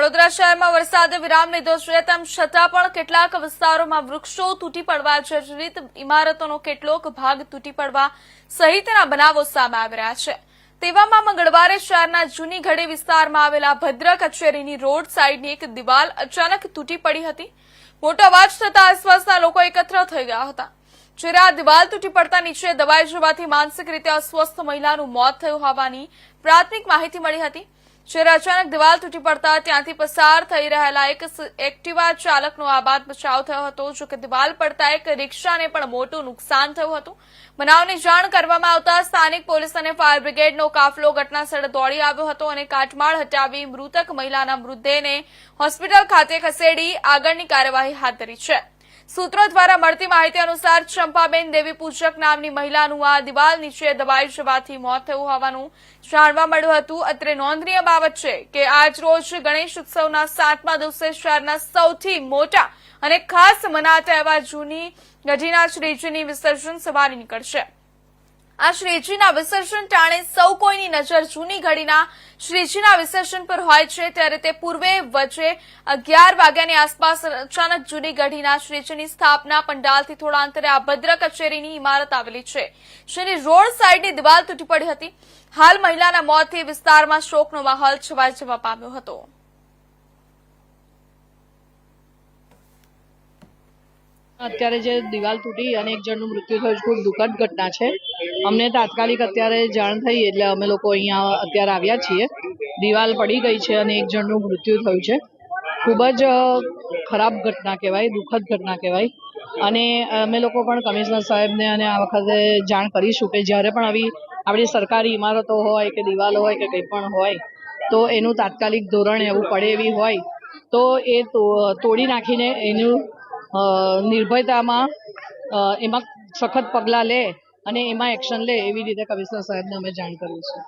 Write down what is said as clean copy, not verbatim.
વડોદરા શહેરમાં વરસાદે વિરામ લીધો છે, તેમ છતાં પણ કેટલાક વિસ્તારોમાં વૃક્ષો તૂટી પડવા, જર્જરિત ઇમારતોનો કેટલોક ભાગ તૂટી પડવા સહિતના બનાવો સામે આવી રહ્યા છે। તેવામાં મંગળવારે શહેરના જૂની ઘડી વિસ્તારમાં આવેલા ભદ્ર કચેરીની રોડ સાઈડની એક દિવાલ અચાનક તૂટી પડી હતી। મોટો અવાજ થતા આસપાસના લોકો એકત્ર થઈ ગયા હતા। જ્યારે આ દિવાલ તૂટી પડતા નીચે દબાઈ જવાથી માનસિક રીતે અસ્વસ્થ મહિલાનું મોત થયું હોવાની પ્રાથમિક માહિતી મળી હતી। જ્યારે અચાનક દિવાલ તૂટી પડતા ત્યાંથી પસાર થઈ રહેલા એક એક્ટિવા ચાલકનો આબાદ બચાવ થયો હતો। જો કે દિવાલ પડતા એક રિક્ષાને પણ મોટું નુકસાન થયું હતું। બનાવની જાણ કરવામાં આવતા સ્થાનિક પોલીસ અને ફાયર બ્રિગેડનો કાફલો ઘટનાસ્થળે દોડી આવ્યો હતો અને કાટમાળ હટાવી મૃતક મહિલાના મૃતદેહને હોસ્પિટલ ખાતે ખસેડી આગળની કાર્યવાહી હાથ ધરી છે। સૂત્રો દ્વારા મળતી માહિતી અનુસાર ચંપાબેન દેવી પૂજક નામની મહિલાનું આ દિવાલ નીચે દબાઈ જવાથી મોત થયું હોવાનું જાણવા મળ્યું હતું। અત્રે નોંધનીય બાબત છે કે આજ રોજ ગણેશ ઉત્સવના 7મા દિવસે શહેરના સૌથી મોટા અને ખાસ મનાતા એવા જૂની ગઢીના શ્રીજીની વિસર્જન સવારે નીકળશે। આ શ્રીજીના વિસર્જન ટાણે સૌ કોઈની નજર જૂની ઘડીના શ્રીજીના વિસર્જન પર હોય છે। ત્યારે તે પૂર્વે વચ્ચે 11 વાગ્યાની આસપાસ અચાનક જૂની ઘડીના શ્રીજીની સ્થાપના પંડાલથી થોડા અંતરે આ ભદ્ર કચેરીની ઇમારત આવેલી છે, જેની રોડ સાઈડની દિવાલ તૂટી પડી હતી। હાલ મહિલાના મોતથી વિસ્તારમાં શોકનો માહોલ છવાઈ જવા પામ્યો હતો। અત્યારે જે દિવાલ તૂટી અને એક જણનું મૃત્યુ થયું ખૂબ દુઃખદ ઘટના છે। અમને તાત્કાલિક અત્યારે જાણ થઈ એટલે અમે લોકો અહીંયા અત્યારે આવ્યા છીએ। દિવાલ પડી ગઈ છે અને એક જણનું મૃત્યુ થયું છે। ખૂબ જ ખરાબ ઘટના કહેવાય, દુઃખદ ઘટના કહેવાય। અને અમે લોકો પણ કમિશનર સાહેબને અને આ વખતે જાણ કરીશું કે જ્યારે પણ આવી આપણી સરકારી ઇમારતો હોય કે દિવાલો હોય કે કંઈ પણ હોય તો એનું તાત્કાલિક ધોરણ એવું પડે એવી હોય તો એ તોડી નાખીને એનું નિર્ભયતામાં એમાં સખત પગલાં લે અને એમાં એક્શન લે એવી રીતે કમિશનર સાહેબને અમે જાણ કરીશું।